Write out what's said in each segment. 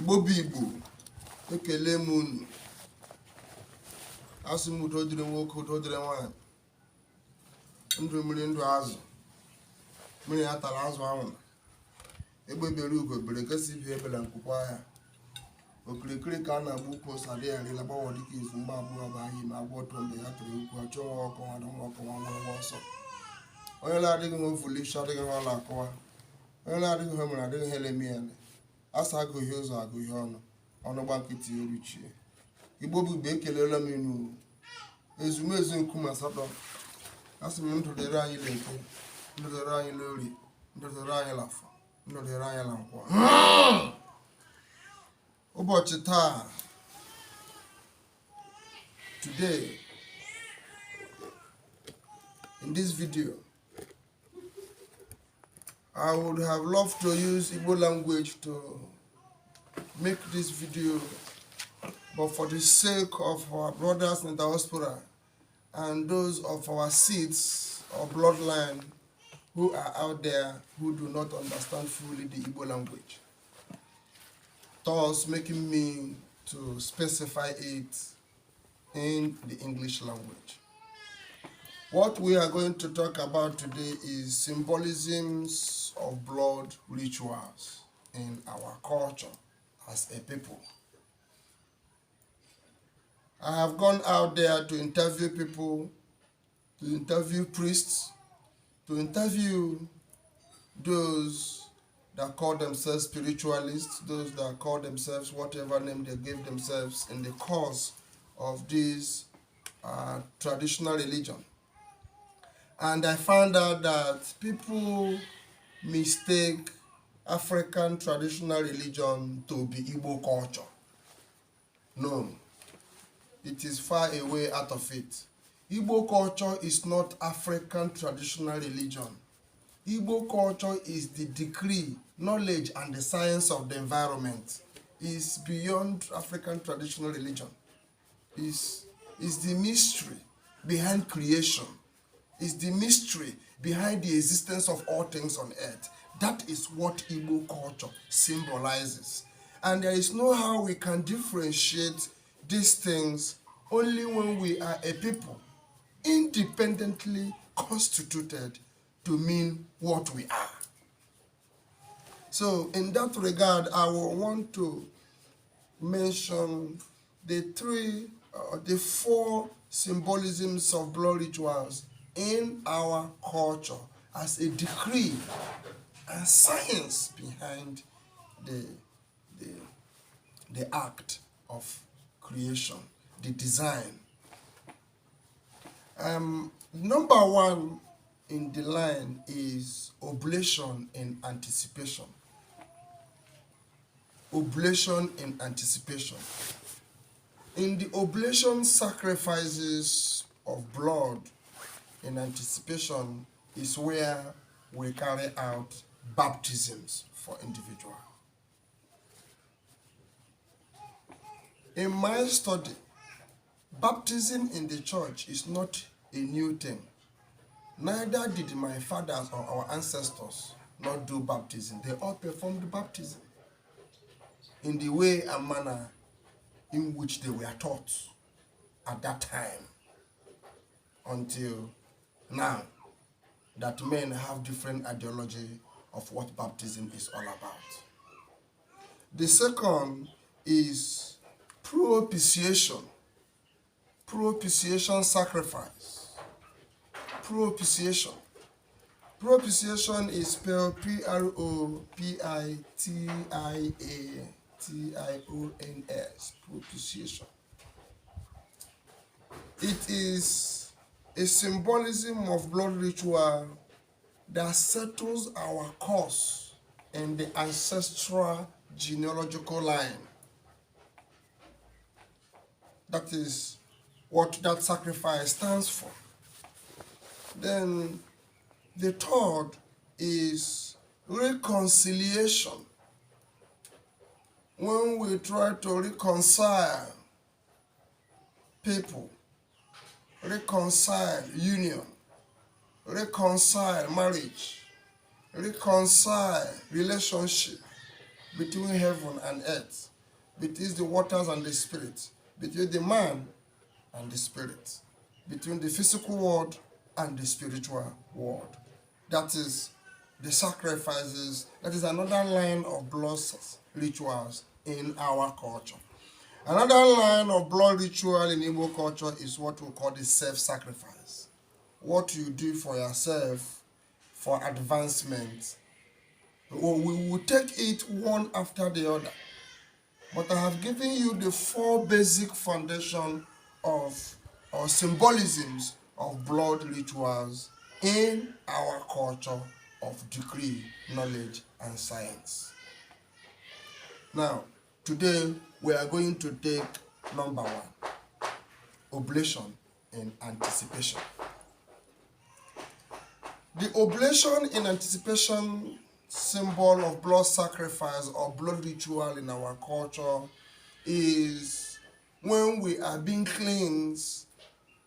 Igbo Bibu, ekele m unu. Asị m udo dịrị nwoke, udo dịrị nwaanyị. Ndụ mmiri ndụ azụ. Mmiri ya tara azụ ahụ. Egbe bere ugo bere kesi bi ebela nkwukwa ya. Okirikiri ka a na-agba ukwu osari ya rila gbawa dịka izu mgbe abụọ abaghị ma agwọ ọtọ mgbe ya tụrụ ukwu achọ nwa ọkụ nwa nwa ọkụ nwa ọsọ. Onye na-adịghị nwe fulish adịghị nwe ọla akọwa. Onye na-adịghị nwe mere adịghị hele miele. Asa agụghị ụzọ agụghị ọnụ. Ọnụ gba nkịtị eruchie. Igbo bụ igbe ekelela m inu. Ezumezu nkume asatọ. Asị m ndụ dịrị anyị leke, ndụ dịrị anyị lori, ndụ dịrị anyị lafọ, ndụ dịrị anyị la nkwọ. Ụbọchị taa, today, in this video, I would have loved to use Igbo language to make this video, but for the sake of our brothers in the diaspora and those of our seeds or bloodline who are out there who do not understand fully the Igbo language, thus making me to specify it in the English language. What we are going to talk about today is symbolisms of blood rituals in our culture as a people. I have gone out there to interview people, to interview priests, to interview those that call themselves spiritualists, those that call themselves whatever name they gave themselves in the course of this traditional religion. And I found out that people mistake African traditional religion to be Igbo culture. No, it is far away out of it. Igbo culture is not African traditional religion. Igbo culture is the decree, knowledge, and the science of the environment. Is beyond African traditional religion. Is the mystery behind creation. Is the mystery behind the existence of all things on earth. That is what Igbo culture symbolizes. And there is no how we can differentiate these things only when we are a people independently constituted to mean what we are. So in that regard, I will want to mention the four symbolisms of blood rituals in our culture as a decree and science behind the act of creation, the design. Number one in the line is oblation in anticipation. Oblation in anticipation. In the oblation sacrifices of blood in anticipation is where we carry out baptisms for individuals. In my study, baptism in the church is not a new thing. Neither did my fathers or our ancestors not do baptism. They all performed baptism in the way and manner in which they were taught at that time until now, that men have different ideology of what baptism is all about. The second is propitiation. Propitiation sacrifice. Propitiation. Propitiation is spelled Propitiations. Propitiation. It is a symbolism of blood ritual that settles our cause in the ancestral genealogical line. That is what that sacrifice stands for. Then the third is reconciliation. When we try to reconcile people, reconcile union, reconcile marriage, reconcile relationship between heaven and earth, between the waters and the spirit, between the man and the spirit, between the physical world and the spiritual world. That is the sacrifices. That is another line of blood rituals in our culture. Another line of blood ritual in Igbo culture is what we call the self-sacrifice. What you do for yourself for advancement. We will take it one after the other. But I have given you the 4 basic foundation of or symbolisms of blood rituals in our culture of degree, knowledge, and science. Now, today we are going to take number 1, oblation in anticipation. The oblation in anticipation symbol of blood sacrifice or blood ritual in our culture is when we are being cleansed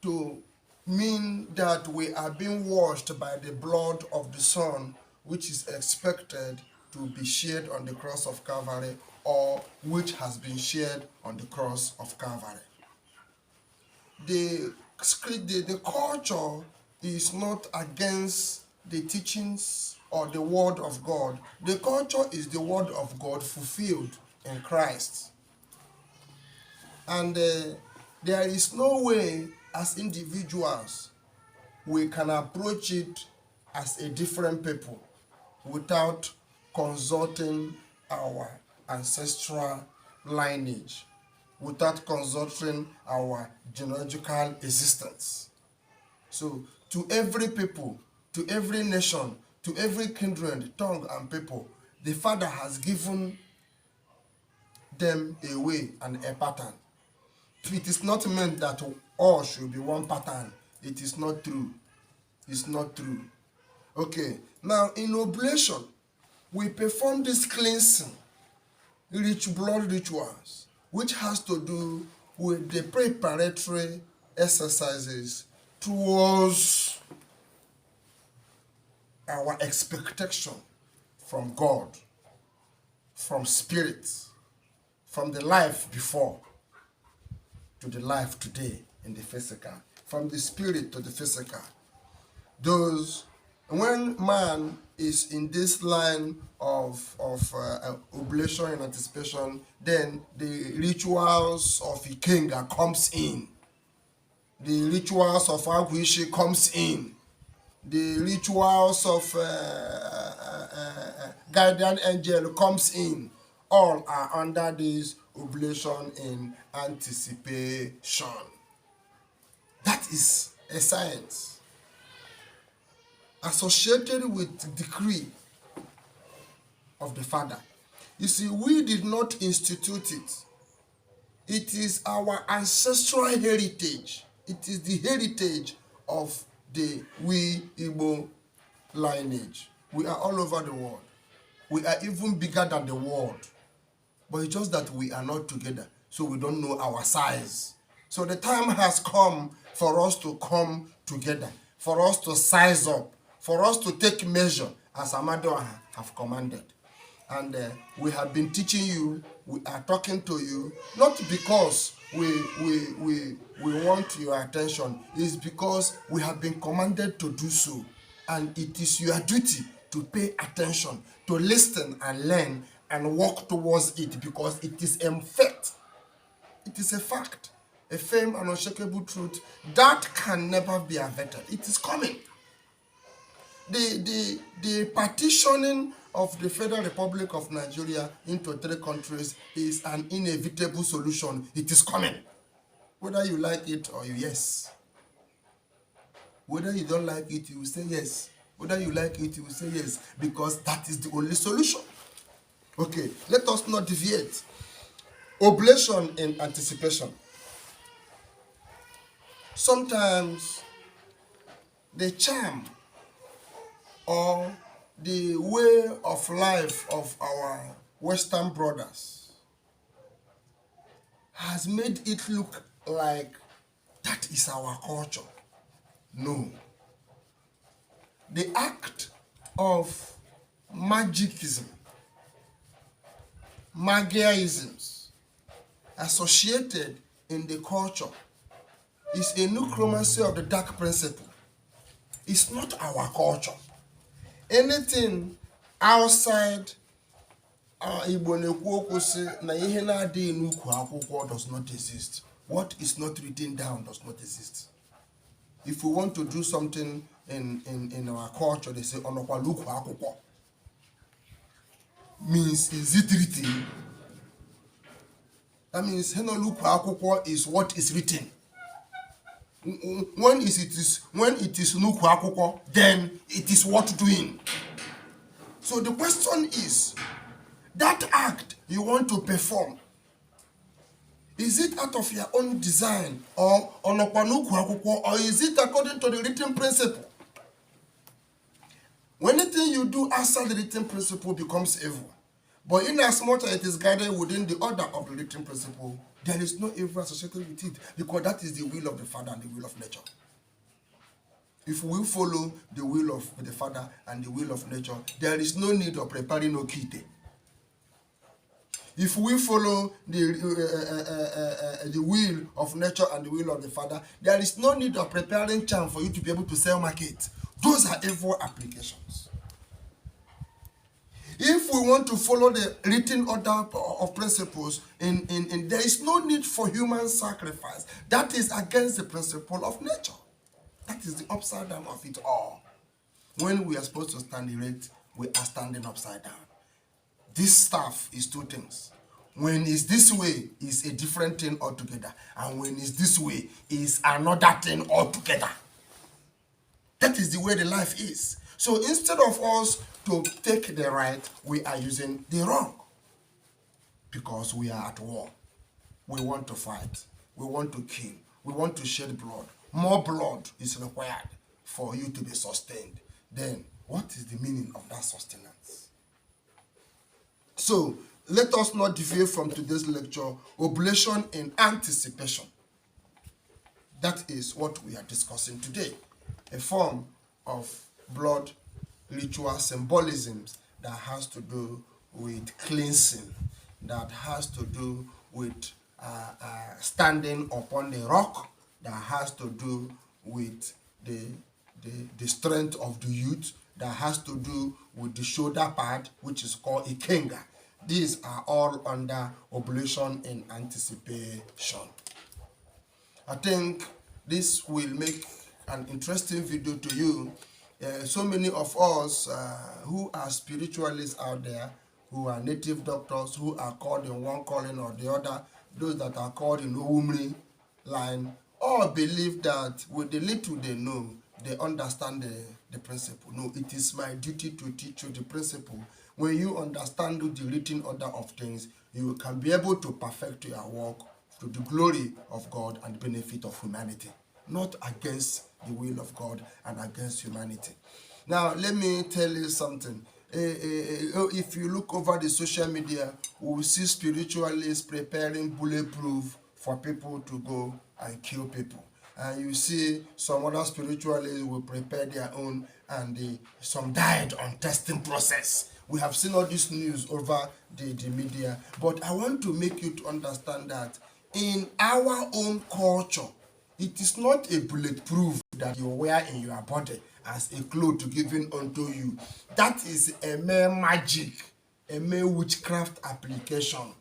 to mean that we are being washed by the blood of the Son, which is expected to be shed on the cross of Calvary or which has been shed on the cross of Calvary. The culture is not against the teachings or the word of God. The culture is the word of God fulfilled in Christ. And there is no way as individuals we can approach it as a different people without consulting our ancestral lineage, without consulting our genealogical existence. So to every people, to every nation, to every kindred, tongue, and people, the Father has given them a way and a pattern. It is not meant that all should be one pattern. It is not true. It's not true. Okay, now in oblation, we perform this cleansing, blood rituals, which has to do with the preparatory exercises towards our expectation from God, from spirit, from the life before to the life today in the physical, from the spirit to the physical. When man is in this line of oblation and anticipation, then the rituals of Ikenga comes in. The rituals of Agwishi comes in. The rituals of guardian angel comes in. All are under this oblation in anticipation. That is a science associated with the decree of the Father. You see, we did not institute it. It is our ancestral heritage. It is the heritage of the Igbo lineage. We are all over the world. We are even bigger than the world. But it's just that we are not together, so we don't know our size. So the time has come for us to come together, for us to size up, for us to take measure as AMADIOHA have commanded. And we have been teaching you, we are talking to you, not because we want your attention, it's because we have been commanded to do so. And it is your duty to pay attention, to listen and learn and work towards it, because it is a fact. It is a fact, a firm and unshakable truth that can never be averted. It is coming. The partitioning of the Federal Republic of Nigeria into 3 countries is an inevitable solution. It is coming. Whether you like it or yes. Whether you don't like it, you will say yes. Whether you like it, you will say yes. Because that is the only solution. Okay, let us not deviate. Oblation in anticipation. Sometimes the charm or the way of life of our Western brothers has made it look like that is our culture. No. The act of magicism, magiaisms, associated in the culture is a necromancy of the dark principle. It's not our culture. Anything outside Igbo na-ekwu okwu sị na ihe na-adịghị n'ukwu akwụkwọ does not exist. What is not written down does not exist. If we want to do something in our culture, they say onokwa l'ukwu akwụkwọ. Means is it written? That means henolukwu akwụkwọ is what is written. When it is n'ukwu akwụkwọ, then it is worth doing. So the question is, that act you want to perform, is it out of your own design or onokwa n'ukwu akwụkwọ, or is it according to the written principle? When anything you do outside the written principle becomes evil. But in as much as it is guided within the order of the written principle, there is no evil associated with it, because that is the will of the Father and the will of nature. If we follow the will of the Father and the will of nature, there is no need of preparing okite. If we follow the will of nature and the will of the Father, there is no need of preparing charm for you to be able to sell market. Those are evil applications. If we want to follow the written order of principles, there is no need for human sacrifice. That is against the principle of nature. That is the upside down of it all. When we are supposed to stand erect, we are standing upside down. This stuff is two things. When it's this way, it's a different thing altogether. And when it's this way, it's another thing altogether. That is the way the life is. So instead of us to take the right, we are using the wrong. Because we are at war. We want to fight. We want to kill. We want to shed blood. More blood is required for you to be sustained. Then, what is the meaning of that sustenance? So, let us not deviate from today's lecture, oblation in anticipation. That is what we are discussing today. A form of blood ritual symbolisms that has to do with cleansing, that has to do with standing upon the rock, that has to do with the strength of the youth, that has to do with the shoulder pad, which is called a kenga. These are all under oblation in anticipation. I think this will make an interesting video to you. So many of us who are spiritualists out there, who are native doctors, who are called in one calling or the other, those that are called in Umri line, all believe that with the little they know, they understand the principle. No, it is my duty to teach you the principle. When you understand the written order of things, you can be able to perfect your work to the glory of God and benefit of humanity, not against the will of God and against humanity. Now, let me tell you something. If you look over the social media, we will see spiritualists preparing bulletproof for people to go and kill people. And you see some other spiritualists will prepare their own, and some died on testing process. We have seen all this news over the media. But I want to make you to understand that in our own culture, it is not a bulletproof that you wear in your body as a cloth given unto you. That is a mere magic, a mere witchcraft application.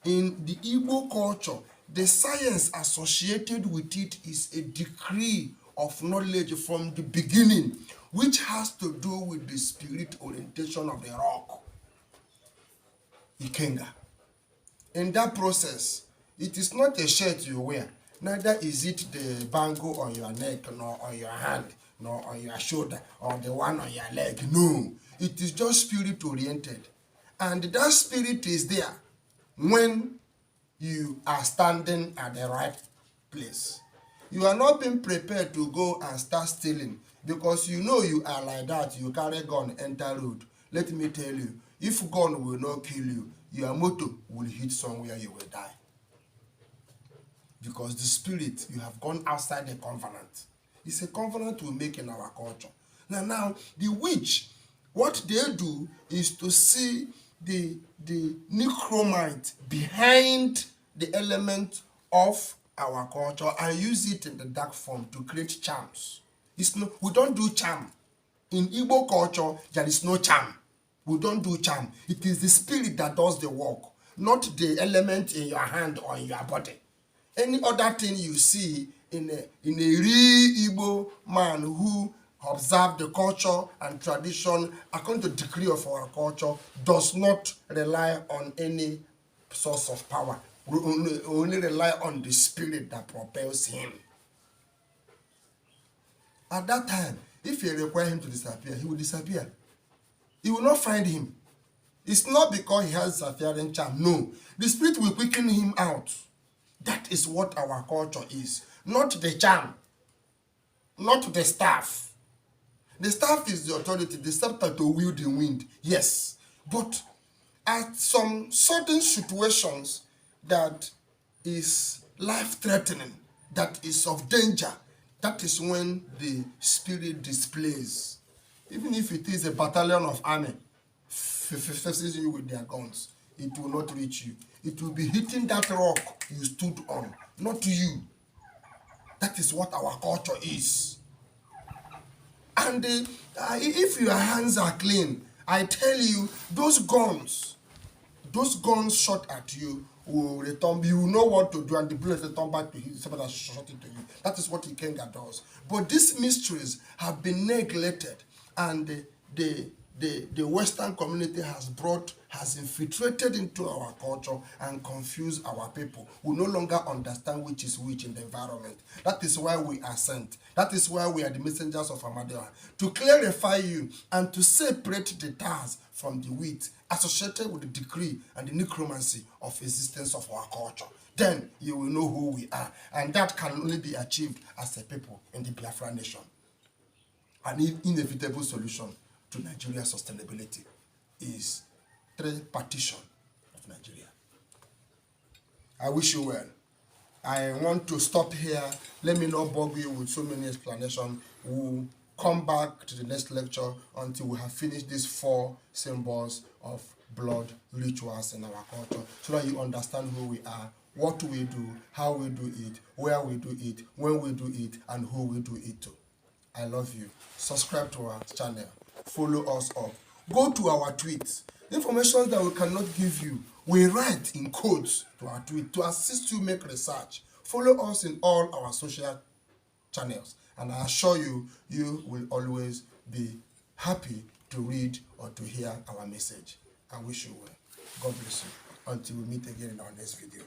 In the Igbo culture, the science associated with it is a degree of knowledge from the beginning, which has to do with the spirit orientation of the rock, Ikenga. In that process, it is not a shirt you wear, neither is it the bangle on your neck, nor on your hand, nor on your shoulder, or the one on your leg. No, it is just spirit oriented. And that spirit is there when you are standing at the right place. You are not being prepared to go and start stealing because you know you are like that. You carry gun, enter road. Let me tell you, if gun will not kill you, your motor will hit somewhere, you will die. Because the spirit, you have gone outside the covenant. It's a covenant we make in our culture. Now the witch, what they do is to see the necromite behind the element of our culture and use it in the dark form to create charms. We don't do charm. In Igbo culture, there is no charm. We don't do charm. It is the spirit that does the work, not the element in your hand or in your body. Any other thing you see in a real Igbo man who observe the culture and tradition according to the decree of our culture does not rely on any source of power. We only rely on the spirit that propels him. At that time, if you require him to disappear, he will disappear. You will not find him. It's not because he has disappearing charm. No. The spirit will quicken him out. That is what our culture is. Not the charm. Not the staff. The staff is the authority, the scepter to wield the wind. Yes. But at some certain situations that is life-threatening, that is of danger, that is when the spirit displays. Even if it is a battalion of army faces you with their guns, it will not reach you. It will be hitting that rock you stood on, not you. That is what our culture is. And if your hands are clean, I tell you, those guns shot at you will return. You will know what to do, and the bullet will return back to you. Somebody that shot it to you. That is what Ikenga does. But these mysteries have been neglected, and the Western community has infiltrated into our culture and confused our people. We no longer understand which is which in the environment. That is why we are sent. That is why we are the messengers of AMADIOHA, to clarify you and to separate the tares from the wheat associated with the decree and the necromancy of existence of our culture. Then you will know who we are, and that can only be achieved as a people in the Biafra nation. An inevitable solution to Nigeria's sustainability is tripartition of Nigeria. I wish you well. I want to stop here. Let me not bug you with so many explanations. We'll come back to the next lecture until we have finished these 4 symbols of blood rituals in our culture, so that you understand who we are, what we do, how we do it, where we do it, when we do it, and who we do it to. I love you. Subscribe to our channel. Follow us up. Go to our tweets. Information that we cannot give you, we write in codes to our tweet to assist you make research. Follow us in all our social channels, and I assure you, you will always be happy to read or to hear our message. I wish you well. God bless you. Until we meet again in our next video.